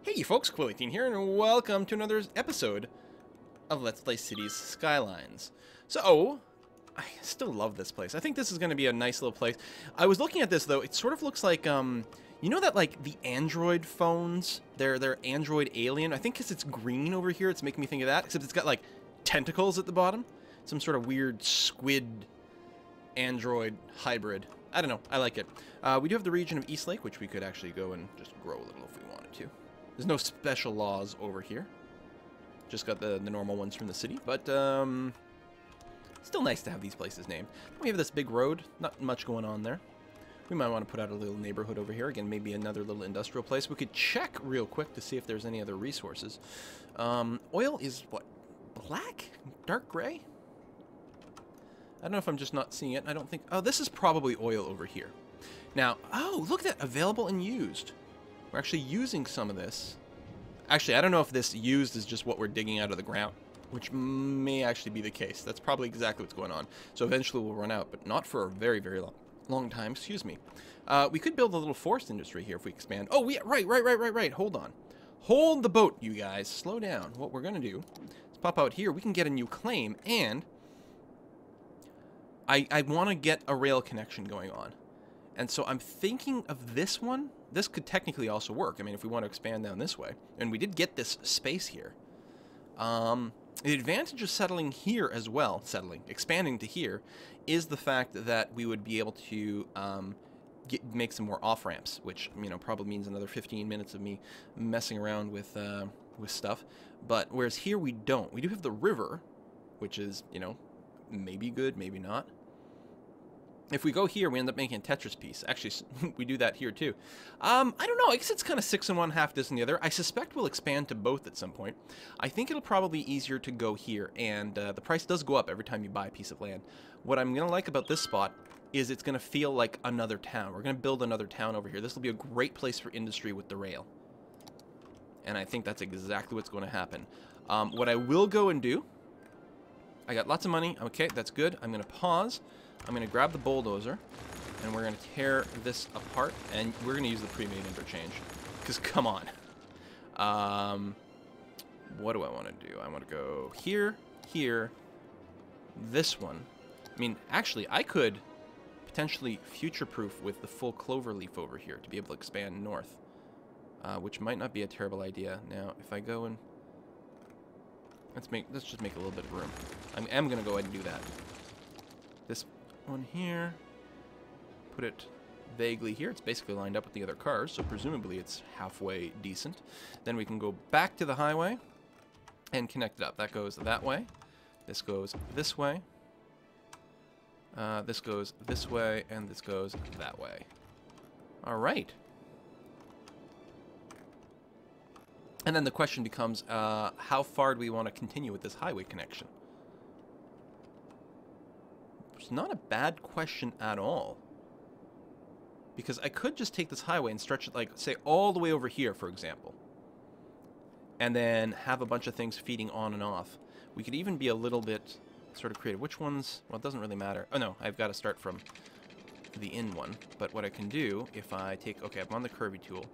Hey folks, Quilly18 here, and welcome to another episode of Let's Play Cities Skylines. So, I still love this place. I think this is going to be a nice little place. I was looking at this, though. It sort of looks like, you know that, like, the Android phones? They're Android Alien. I think because it's green over here, it's making me think of that. Except it's got, like, tentacles at the bottom. Some sort of weird squid Android hybrid. I don't know. I like it. We do have the region of Eastlake, which we could actually go and just grow a little if we wanted to. There's no special laws over here. Just got the normal ones from the city, but still nice to have these places named. We have this big road, not much going on there. We might want to put out a little neighborhood over here. Again, maybe another little industrial place. We could check real quick to see if there's any other resources. Oil is, what, black? Dark gray? I don't know if I'm just not seeing it. I don't think... Oh, this is probably oil over here. Now, oh, look at that. Available and used. We're actually using some of this. Actually, I don't know if this used is just what we're digging out of the ground, which may actually be the case. That's probably exactly what's going on. So eventually we'll run out, but not for a very, very long time. Excuse me. We could build a little forest industry here if we expand. Oh, right. Hold on. Hold the boat, you guys. Slow down. What we're going to do is pop out here. We can get a new claim, and I want to get a rail connection going on. And so I'm thinking of this one. This could technically also work. I mean, if we want to expand down this way. And we did get this space here. The advantage of settling here as well, expanding to here, is the fact that we would be able to make some more off-ramps, which, you know, probably means another 15 minutes of me messing around with stuff. But whereas here we don't. We do have the river, which is, you know, maybe good, maybe not. If we go here, we end up making a Tetris piece. Actually, we do that here, too. I don't know. I guess it's kind of 6 in one, half this in the other. I suspect we'll expand to both at some point. I think it'll probably be easier to go here, and the price does go up every time you buy a piece of land. What I'm going to like about this spot is it's going to feel like another town. We're going to build another town over here. This will be a great place for industry with the rail. And I think that's exactly what's going to happen. What I will go and do... I got lots of money. Okay, that's good. I'm going to pause. I'm going to grab the bulldozer, and we're going to tear this apart, and we're going to use the pre-made interchange, because come on. What do I want to do? I want to go here, here, this one. I mean, actually, I could potentially future-proof with the full clover leaf over here to be able to expand north, which might not be a terrible idea. Now, if I go and... Let's just make a little bit of room. I am going to go ahead and do that. This one here, put it vaguely here. It's basically lined up with the other cars, so presumably it's halfway decent. Then we can go back to the highway and connect it up. That goes that way. This goes this way. This goes this way, and this goes that way. All right. And then the question becomes, how far do we want to continue with this highway connection? It's not a bad question at all. Because I could just take this highway and stretch it, like, say, all the way over here, for example. And then have a bunch of things feeding on and off. We could even be a little bit sort of creative. Which ones? Well, it doesn't really matter. Oh, no, I've got to start from the in one. But what I can do, if I take... Okay, I'm on the curvy tool,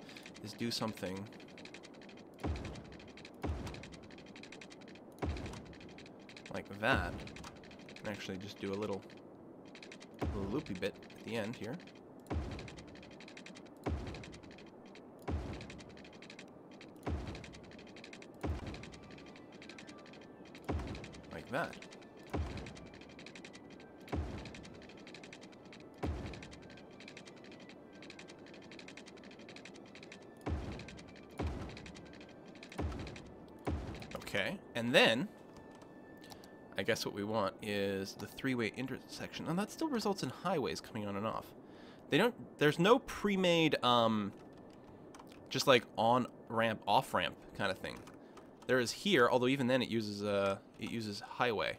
is do something... like that. And actually just do a little loopy bit at the end here. Like that. Okay, and then I guess what we want is the three-way intersection, and that still results in highways coming on and off. They don't. There's no pre-made, just like on-ramp, off-ramp kind of thing. There is here, although even then it uses highway.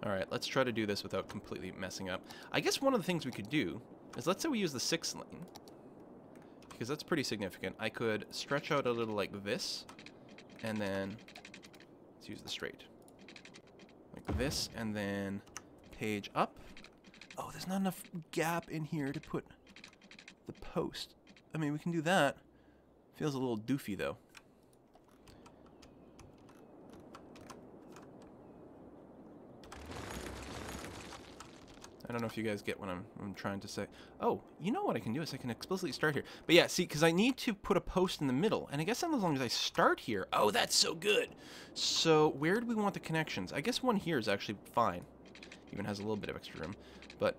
All right, let's try to do this without completely messing up. I guess one of the things we could do is, let's say we use the 6th lane, because that's pretty significant. I could stretch out a little like this, and then let's use the straight. Like this, and then page up. Oh, there's not enough gap in here to put the post. I mean, we can do that. Feels a little doofy, though. I don't know if you guys get what I'm trying to say. Oh, you know what I can do is I can explicitly start here. But yeah, see, because I need to put a post in the middle. And I guess as long as I start here... Oh, that's so good! So, where do we want the connections? I guess one here is actually fine. Even has a little bit of extra room. But,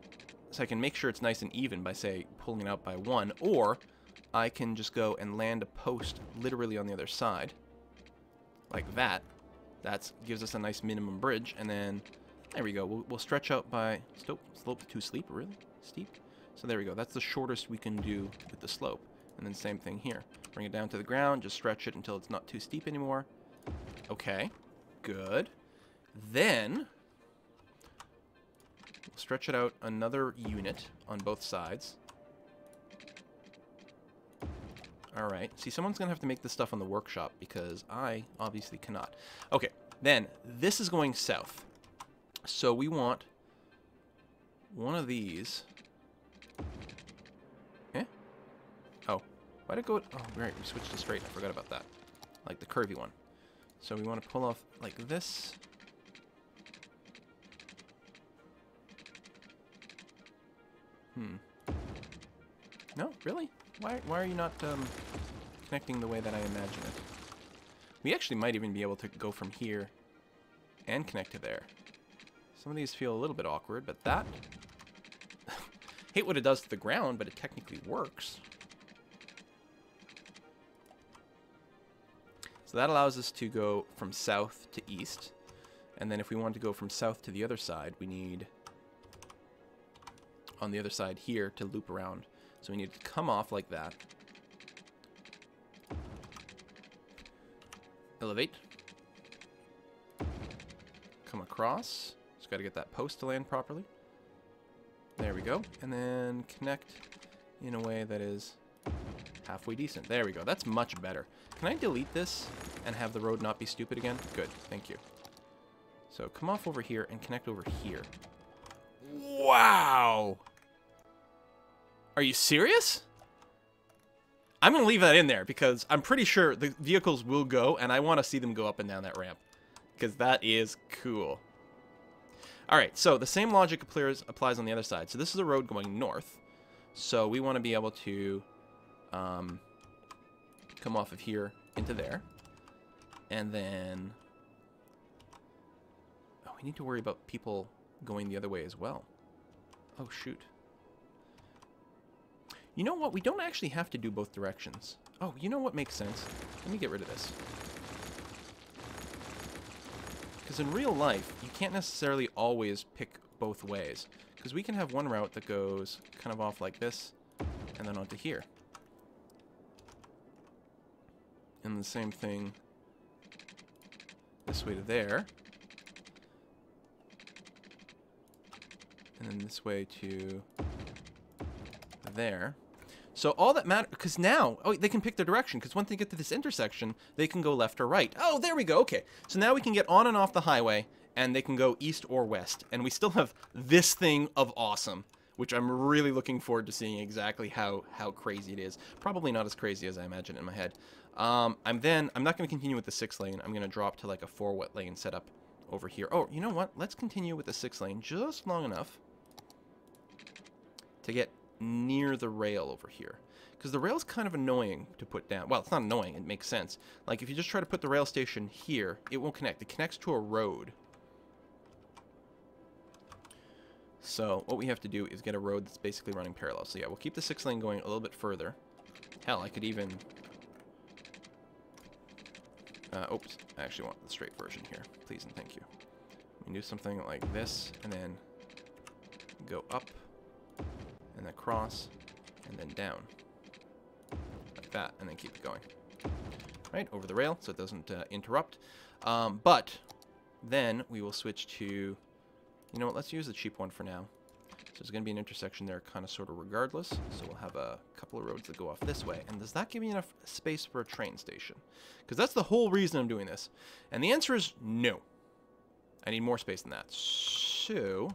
so I can make sure it's nice and even by, say, pulling it out by one. Or, I can just go and land a post literally on the other side. Like that. That gives us a nice minimum bridge. And then... There we go. We'll stretch out by... Slope too steep, really? Steep? So there we go. That's the shortest we can do with the slope. And then same thing here. Bring it down to the ground. Just stretch it until it's not too steep anymore. Okay. Good. Then... we'll stretch it out another unit on both sides. Alright. See, someone's going to have to make this stuff on the workshop because I obviously cannot. Okay. Then, this is going south. So we want one of these. Eh? Oh. Why'd it go... Oh, right. We switched to straight. I forgot about that. Like the curvy one. So we want to pull off like this. No? Really? Why are you not connecting the way that I imagine it? We actually might even be able to go from here and connect to there. Some of these feel a little bit awkward, but that... hate what it does to the ground, but it technically works. So that allows us to go from south to east. And then if we want to go from south to the other side, we need... on the other side here to loop around. So we need to come off like that. Elevate. Come across. Just got to get that post to land properly. There we go. And then connect in a way that is halfway decent. There we go. That's much better. Can I delete this and have the road not be stupid again? Good. Thank you. So come off over here and connect over here. Wow! Are you serious? I'm going to leave that in there because I'm pretty sure the vehicles will go and I want to see them go up and down that ramp. Because that is cool. Alright, so the same logic applies on the other side. So this is a road going north. So we want to be able to come off of here into there. And then... oh, we need to worry about people going the other way as well. Oh, shoot. You know what? We don't actually have to do both directions. Oh, you know what makes sense? Let me get rid of this. Because in real life, you can't necessarily always pick both ways. Because we can have one route that goes kind of off like this, and then onto here. And the same thing this way to there. And then this way to there. So all that matters, because now, oh, they can pick their direction, because once they get to this intersection, they can go left or right. Oh, there we go, okay. So now we can get on and off the highway, and they can go east or west. And we still have this thing of awesome, which I'm really looking forward to seeing exactly how crazy it is. Probably not as crazy as I imagine in my head. I'm not going to continue with the 6-lane. I'm going to drop to like a 4-lane setup over here. Oh, you know what? Let's continue with the 6-lane just long enough to get near the rail over here. Because the rail's kind of annoying to put down. Well, it's not annoying. It makes sense. Like, if you just try to put the rail station here, it won't connect. It connects to a road. So, what we have to do is get a road that's basically running parallel. So, yeah, we'll keep the 6-lane going a little bit further. Hell, I could even... oops. I actually want the straight version here. Please and thank you. We can do something like this, and then go up, and across, and then down. Like that, and then keep it going. Right, over the rail, so it doesn't interrupt. But then we will switch to, you know what, let's use the cheap one for now. So there's going to be an intersection there kind of sort of regardless. So we'll have a couple of roads that go off this way. And does that give me enough space for a train station? Because that's the whole reason I'm doing this. And the answer is no. I need more space than that. So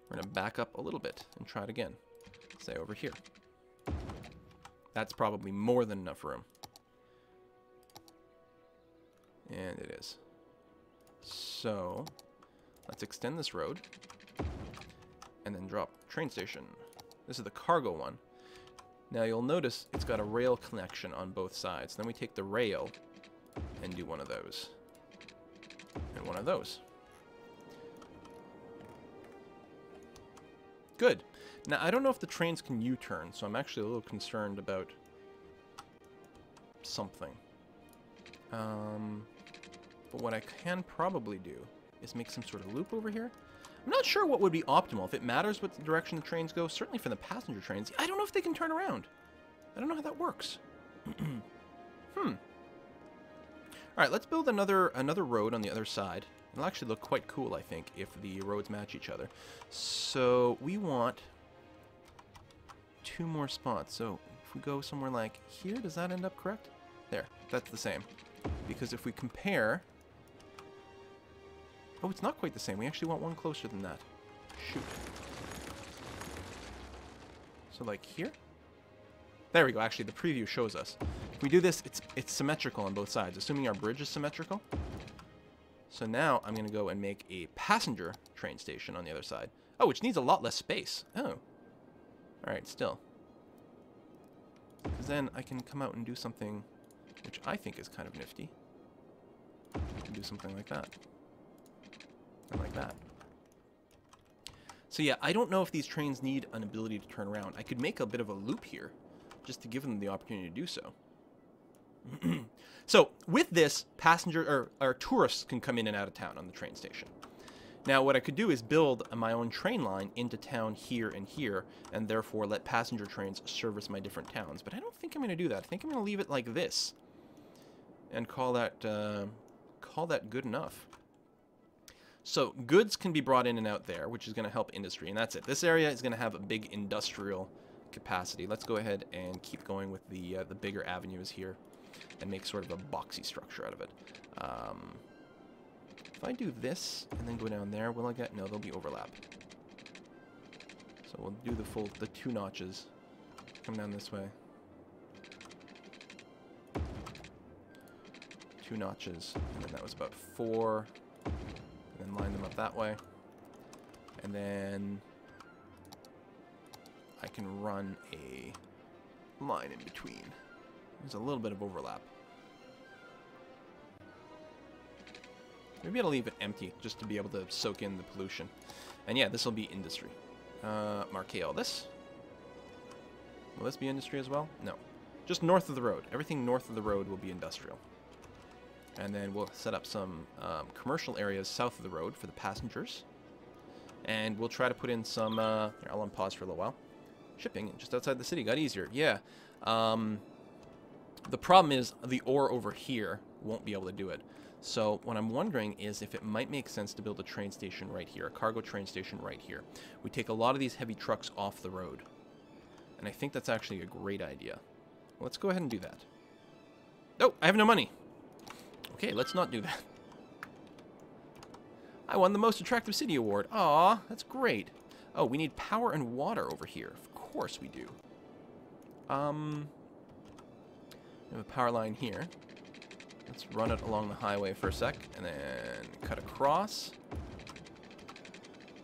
we're going to back up a little bit and try it again. say over here. That's probably more than enough room. And it is. So, let's extend this road. And then drop train station. This is the cargo one. Now you'll notice it's got a rail connection on both sides. Then we take the rail and do one of those. And one of those. Good. Now, I don't know if the trains can U-turn, so I'm actually a little concerned about something. But what I can probably do is make some sort of loop over here. I'm not sure what would be optimal. If it matters what direction the trains go, certainly for the passenger trains. I don't know if they can turn around. I don't know how that works. Alright, let's build another road on the other side. It'll actually look quite cool, I think, if the roads match each other. So, we want 2 more spots. So, if we go somewhere like here, does that end up correct? There, that's the same. Because if we compare... Oh, it's not quite the same. We actually want one closer than that. Shoot. So, like here? There we go. Actually, the preview shows us. If we do this, it's symmetrical on both sides, assuming our bridge is symmetrical. So now I'm going to go and make a passenger train station on the other side. Oh, which needs a lot less space. Oh. Alright, still. Because then I can come out and do something which I think is kind of nifty. Do something like that. And like that. So yeah, I don't know if these trains need an ability to turn around. I could make a bit of a loop here, just to give them the opportunity to do so. So, with this, passenger or tourists can come in and out of town on the train station. Now, what I could do is build my own train line into town here and here, and therefore let passenger trains service my different towns. But I don't think I'm going to do that. I think I'm going to leave it like this, and call that good enough. So, goods can be brought in and out there, which is going to help industry, and that's it. This area is going to have a big industrial capacity. Let's go ahead and keep going with the bigger avenues here, and make sort of a boxy structure out of it. If I do this and then go down there, will I get... No, there'll be overlap. So we'll do the 2 notches. Come down this way. 2 notches, and then that was about 4. And then line them up that way. And then I can run a line in between. There's a little bit of overlap. Maybe I'll leave it empty just to be able to soak in the pollution. And yeah, this will be industry. Marquee all this. Will this be industry as well? No. Just north of the road. Everything north of the road will be industrial. And then we'll set up some commercial areas south of the road for the passengers. And we'll try to put in some... here, I'll unpause for a little while. Shipping just outside the city got easier. Yeah. The problem is the ore over here won't be able to do it. So what I'm wondering is if it might make sense to build a train station right here, a cargo train station right here. We take a lot of these heavy trucks off the road. And I think that's actually a great idea. Let's go ahead and do that. Oh, I have no money. Okay, let's not do that. I won the Most Attractive City Award. Aw, that's great. Oh, we need power and water over here. Of course we do. We have a power line here. Let's run it along the highway for a sec, and then cut across.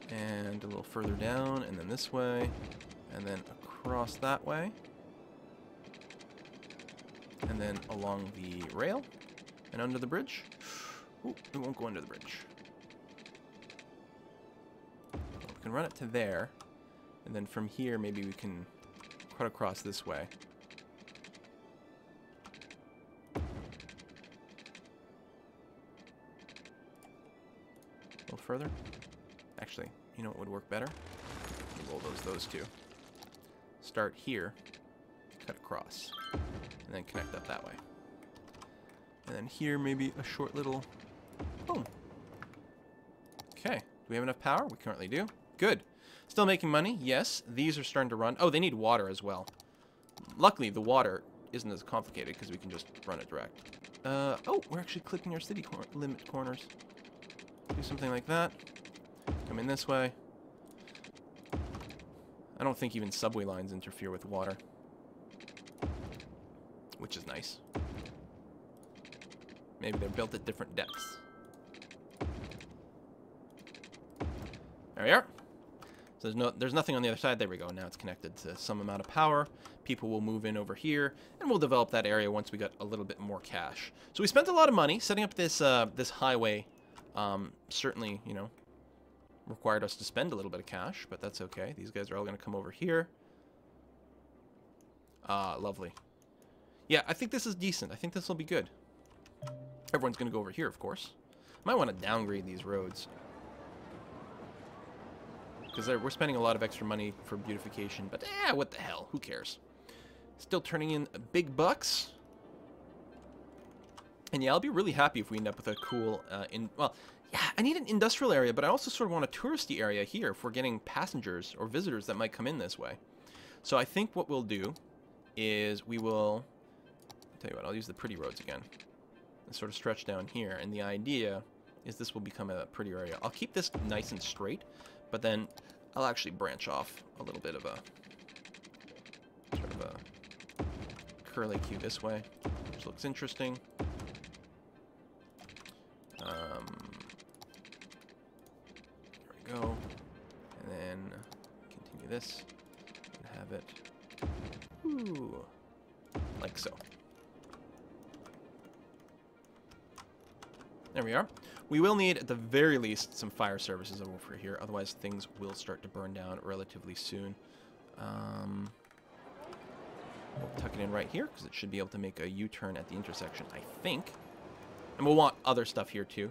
And a little further down, and then this way, and then across that way. And then along the rail, and under the bridge. Ooh, we won't go under the bridge. We can run it to there, and then from here maybe we can cut across this way. A little further. Actually, you know what would work better? Roll those two. Start here, cut across, and then connect up that way. And then here maybe a short little boom. Okay, do we have enough power? We currently do. Good. Still making money? Yes. These are starting to run. Oh, they need water as well. Luckily, the water isn't as complicated because we can just run it direct. Oh, we're actually clipping our city limit corners. Do something like that. Come in this way. I don't think even subway lines interfere with water, which is nice. Maybe they're built at different depths. There we are. So there's nothing on the other side. There we go. Now it's connected to some amount of power. People will move in over here, and we'll develop that area once we got a little bit more cash. So we spent a lot of money setting up this this highway. Certainly, you know, required us to spend a little bit of cash, but that's okay. These guys are all going to come over here. Lovely. Yeah, I think this is decent. I think this will be good. Everyone's going to go over here, of course. Might want to downgrade these roads, because we're spending a lot of extra money for beautification, but what the hell? Who cares? Still turning in big bucks. And yeah, I'll be really happy if we end up with a cool, well, yeah, I need an industrial area, but I also sort of want a touristy area here if we're getting passengers or visitors that might come in this way. So I think what we'll do is we will, I'll tell you what, I'll use the pretty roads again. And sort of stretch down here, and the idea is this will become a pretty area. I'll keep this nice and straight, but then I'll actually branch off a little bit of a sort of a curly Q this way, which looks interesting. There we go. And then continue this and have it like so. There we are. We will need, at the very least, some fire services over here. Otherwise, things will start to burn down relatively soon. We'll tuck it in right here, because it should be able to make a U-turn at the intersection, I think. And we'll want other stuff here, too.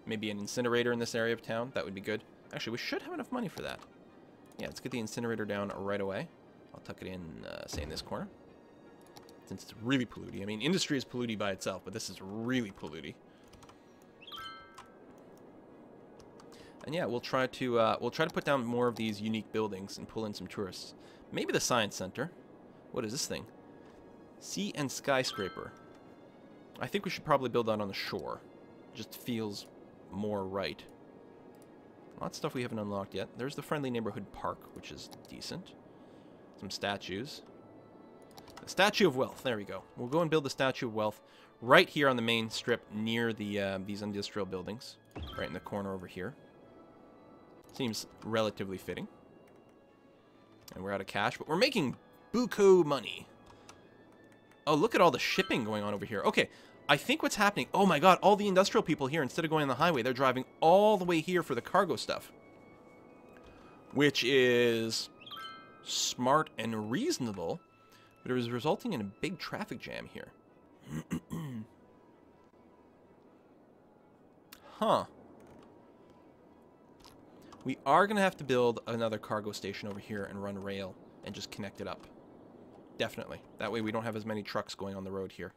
Maybe an incinerator in this area of town. That would be good. Actually, we should have enough money for that. Yeah, let's get the incinerator down right away. I'll tuck it in, say, in this corner. Since it's really polluting. I mean, industry is polluting by itself, but this is really polluting. And yeah, we'll try to put down more of these unique buildings and pull in some tourists. Maybe the science center. What is this thing? Sea and skyscraper. I think we should probably build that on the shore. Just feels more right. Lots of stuff we haven't unlocked yet. There's the friendly neighborhood park, which is decent. Some statues. The Statue of Wealth. There we go. We'll go and build the Statue of Wealth right here on the main strip near the these industrial buildings, right in the corner over here. Seems relatively fitting. And we're out of cash, but we're making buku money. Oh, look at all the shipping going on over here. Okay, I think what's happening... Oh my god, all the industrial people here, instead of going on the highway, they're driving all the way here for the cargo stuff. Which is smart and reasonable, but it is resulting in a big traffic jam here. Huh. We are going to have to build another cargo station over here and run rail and just connect it up. Definitely. That way we don't have as many trucks going on the road here.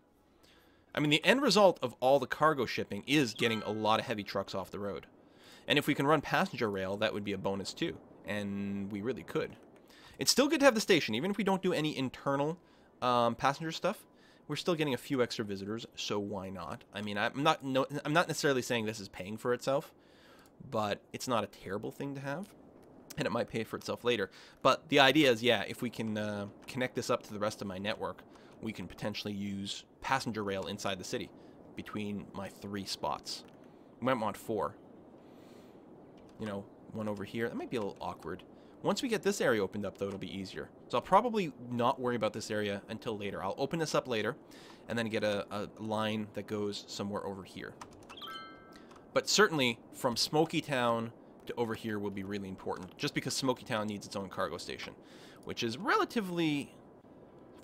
I mean, the end result of all the cargo shipping is getting a lot of heavy trucks off the road. And if we can run passenger rail, that would be a bonus too. And we really could. It's still good to have the station, even if we don't do any internal passenger stuff. We're still getting a few extra visitors, so why not? I mean, I'm not necessarily saying this is paying for itself, but it's not a terrible thing to have, and it might pay for itself later. But the idea is, yeah, if we can connect this up to the rest of my network, we can potentially use passenger rail inside the city between my 3 spots. We might want 4. You know, one over here. That might be a little awkward. Once we get this area opened up, though, it'll be easier. So I'll probably not worry about this area until later. I'll open this up later, and then get a line that goes somewhere over here. But certainly, from Smoky Town to over here will be really important, just because Smoky Town needs its own cargo station, which is relatively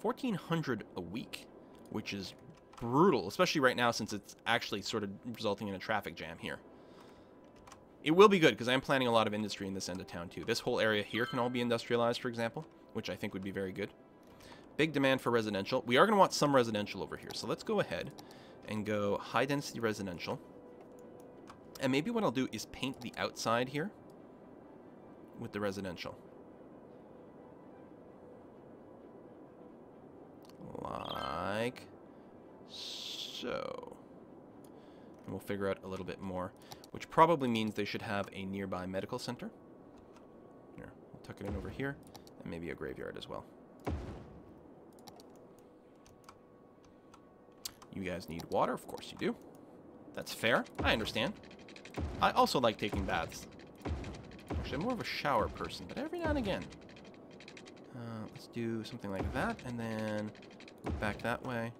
1,400 a week, which is brutal, especially right now since it's actually sort of resulting in a traffic jam here. It will be good, because I'm planning a lot of industry in this end of town, too. This whole area here can all be industrialized, for example, which I think would be very good. Big demand for residential. We are going to want some residential over here, so let's go ahead and go high-density residential. And maybe what I'll do is paint the outside here with the residential. Like so. And we'll figure out a little bit more, which probably means they should have a nearby medical center. Here, we'll tuck it in over here, And maybe a graveyard as well. You guys need water? Of course you do. That's fair. I understand. I also like taking baths. Actually, I'm more of a shower person, but every now and again. Let's do something like that, and then look back that way.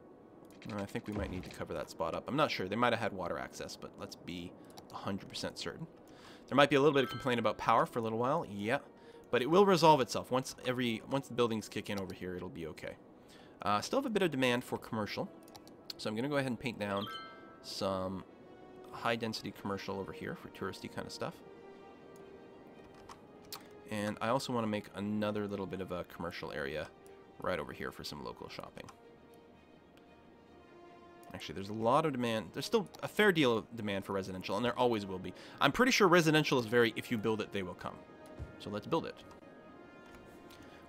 I think we might need to cover that spot up. I'm not sure. They might have had water access, but let's be 100% certain. There might be a little bit of complaint about power for a little while. Yeah. But it will resolve itself. Once the buildings kick in over here, it'll be okay. Still have a bit of demand for commercial. So I'm going to go ahead and paint down some high-density commercial over here for touristy kind of stuff. And I also want to make another little bit of a commercial area right over here for some local shopping. Actually, there's a lot of demand. There's still a fair deal of demand for residential, and there always will be. I'm pretty sure residential is very, if you build it, they will come. So let's build it.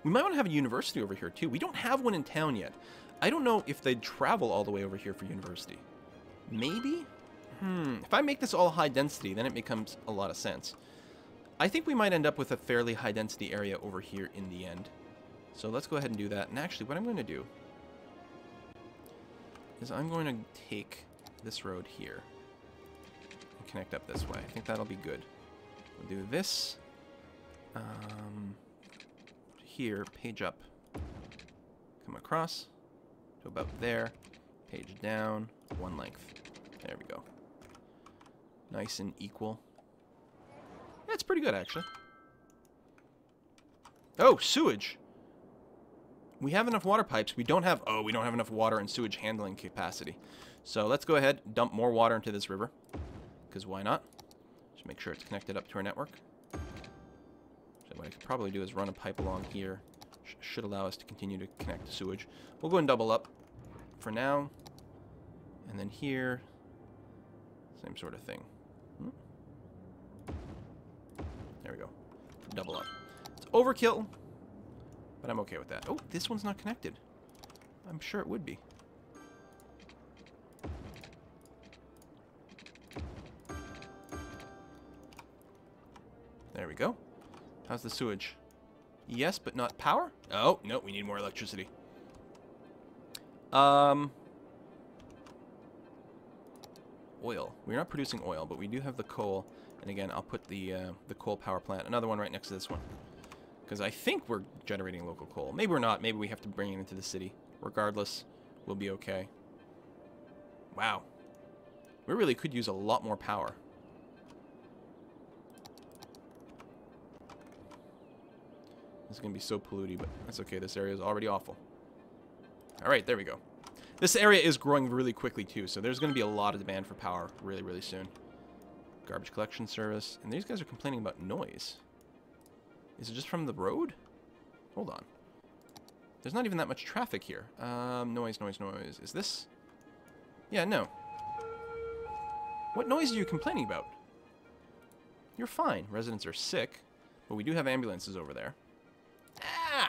We might want to have a university over here, too. We don't have one in town yet. I don't know if they'd travel all the way over here for university. Maybe? If I make this all high density, then it becomes a lot of sense. I think we might end up with a fairly high density area over here in the end. So let's go ahead and do that. And actually, what I'm going to do is I'm going to take this road here and connect up this way. I think that'll be good. We'll do this. Here, page up. Come across to about there. Page down. One length. There we go. Nice and equal. That's pretty good, actually. Oh, sewage. We have enough water pipes. We don't have enough water and sewage handling capacity. So let's go ahead, dump more water into this river. Because why not? Just make sure it's connected up to our network. So what I could probably do is run a pipe along here. Should allow us to continue to connect to sewage. We'll go and double up for now. And then here, same sort of thing. There we go. Double up. It's overkill, but I'm okay with that. Oh, this one's not connected. I'm sure it would be. There we go. How's the sewage? Yes, but not power? Oh, no, we need more electricity. Oil. We're not producing oil, but we do have the coal. And again, I'll put the coal power plant, another one right next to this one. Because I think we're generating local coal. Maybe we're not. Maybe we have to bring it into the city. Regardless, we'll be okay. Wow. We really could use a lot more power. This is going to be so polluted, but that's okay. This area is already awful. All right, there we go. This area is growing really quickly, too, so there's going to be a lot of demand for power really, really soon. Garbage collection service. And these guys are complaining about noise. Is it just from the road? Hold on. There's not even that much traffic here. Noise. Is this? Yeah, no. What noise are you complaining about? You're fine. Residents are sick, but we do have ambulances over there.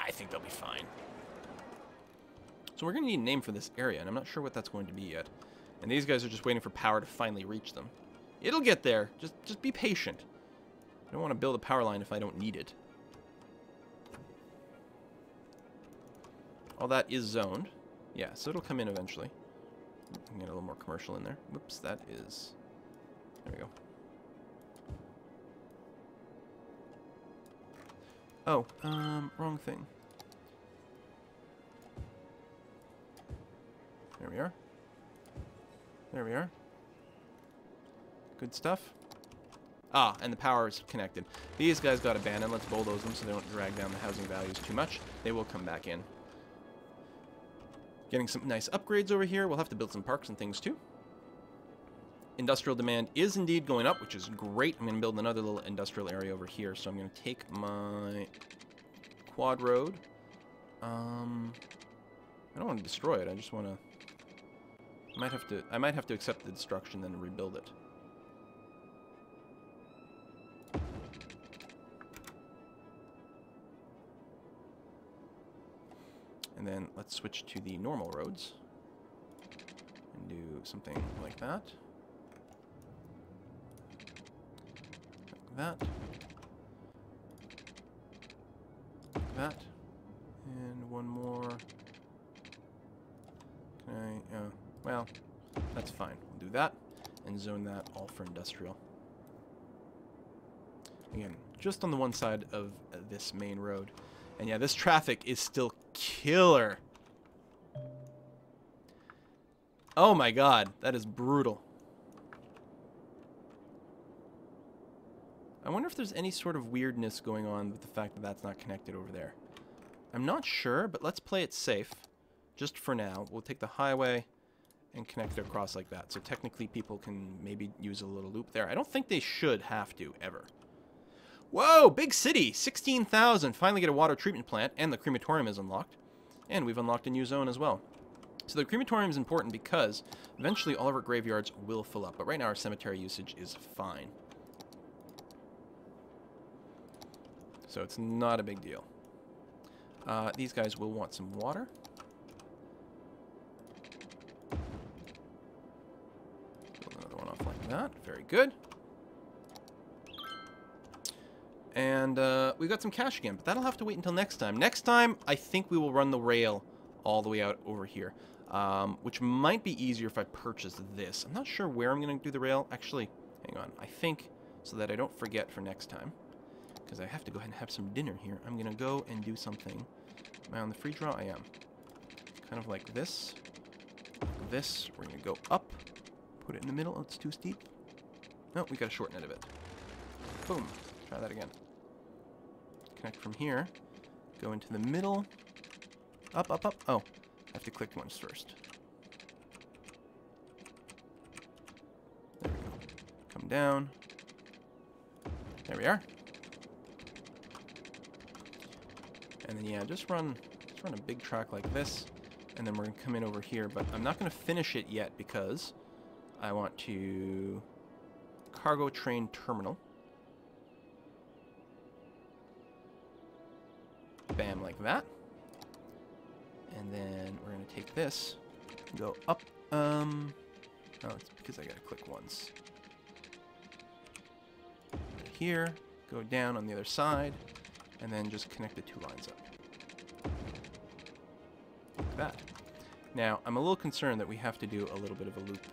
I think they'll be fine. So we're going to need a name for this area, and I'm not sure what that's going to be yet. And these guys are just waiting for power to finally reach them. It'll get there. Just be patient. I don't want to build a power line if I don't need it. All that is zoned. Yeah, so it'll come in eventually. Get a little more commercial in there. Whoops, that is... There we go. Oh, wrong thing. There we are. There we are. Good stuff. Ah, and the power is connected. These guys got abandoned. Let's bulldoze them so they don't drag down the housing values too much. They will come back in. Getting some nice upgrades over here. We'll have to build some parks and things too. Industrial demand is indeed going up, which is great. I'm going to build another little industrial area over here. So I'm going to take my quad road. I don't want to destroy it. I just want to... I might have to accept the destruction then rebuild it. And then let's switch to the normal roads and do something like that. Like that. Like that. And one more. Okay, well, that's fine. We'll do that and zone that all for industrial. Again, just on the one side of this main road. And yeah, this traffic is still killer. Oh my god, that is brutal. I wonder if there's any sort of weirdness going on with the fact that that's not connected over there. I'm not sure, but let's play it safe. Just for now. We'll take the highway and connect it across like that. So technically people can maybe use a little loop there. I don't think they should have to, ever. Whoa, big city! 16,000. Finally get a water treatment plant, and the crematorium is unlocked. And we've unlocked a new zone as well. So the crematorium is important because eventually all of our graveyards will fill up. But right now our cemetery usage is fine. So it's not a big deal. These guys will want some water. Build another one off like that. Very good. And we got some cash again, but that'll have to wait until next time. Next time, I think we will run the rail all the way out over here, which might be easier if I purchase this. I'm not sure where I'm going to do the rail. Actually, hang on. I think, so that I don't forget for next time, because I have to go ahead and have some dinner here, I'm going to go and do something. Am I on the free draw? I am. Kind of like this. Like this. We're going to go up. Put it in the middle. Oh, it's too steep. No, we got to shorten it a bit. Boom. Try that again. Connect from here. Go into the middle. Up, up, up. Oh, I have to click ones first. There we go. Come down. There we are. And then, yeah, just run a big track like this. And then we're going to come in over here. But I'm not going to finish it yet because I want to cargo train terminal. Bam, like that. And then we're going to take this, go up. Oh, it's because I got to click once. Right here, go down on the other side, and then just connect the two lines up. Like that. Now, I'm a little concerned that we have to do a little bit of a loop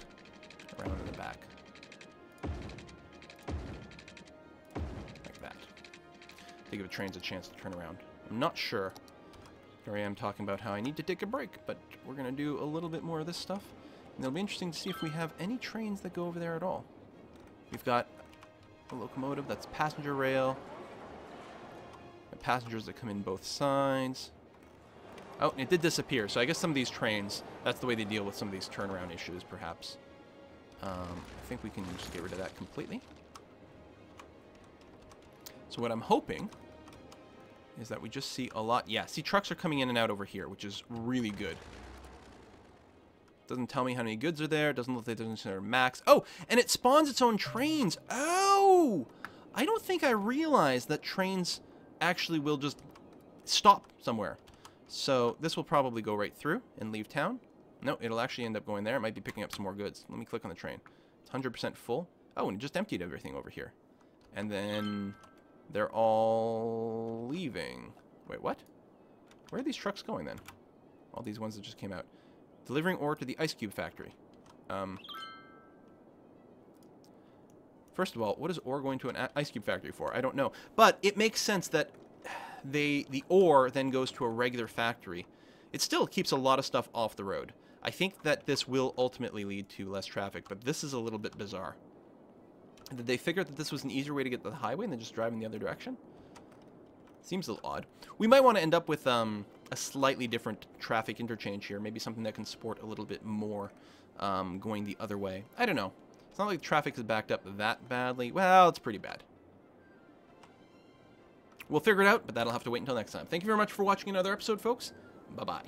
around in the back. Like that. To give the trains a chance to turn around. I'm not sure. Here I am talking about how I need to take a break, but we're going to do a little bit more of this stuff. And it'll be interesting to see if we have any trains that go over there at all. We've got a locomotive that's passenger rail. The passengers that come in both sides. Oh, it did disappear. So I guess some of these trains, that's the way they deal with some of these turnaround issues, perhaps. I think we can just get rid of that completely. So what I'm hoping is that we just see a lot. Yeah, see, trucks are coming in and out over here, which is really good. Doesn't tell me how many goods are there. Doesn't look like they're max. Oh, and it spawns its own trains. Oh! I don't think I realized that trains actually will just stop somewhere. So this will probably go right through and leave town. No, it'll actually end up going there. It might be picking up some more goods. Let me click on the train. It's 100% full. Oh, and it just emptied everything over here. And then they're all leaving. Wait, what? Where are these trucks going then? All these ones that just came out. Delivering ore to the ice cube factory. First of all, what is ore going to an ice cube factory for? I don't know. But it makes sense that the ore then goes to a regular factory. It still keeps a lot of stuff off the road. I think that this will ultimately lead to less traffic, but this is a little bit bizarre. Did they figure that this was an easier way to get to the highway than just driving the other direction? Seems a little odd. We might want to end up with a slightly different traffic interchange here. Maybe something that can support a little bit more going the other way. I don't know. It's not like traffic is backed up that badly. Well, it's pretty bad. We'll figure it out, but that'll have to wait until next time. Thank you very much for watching another episode, folks. Bye-bye.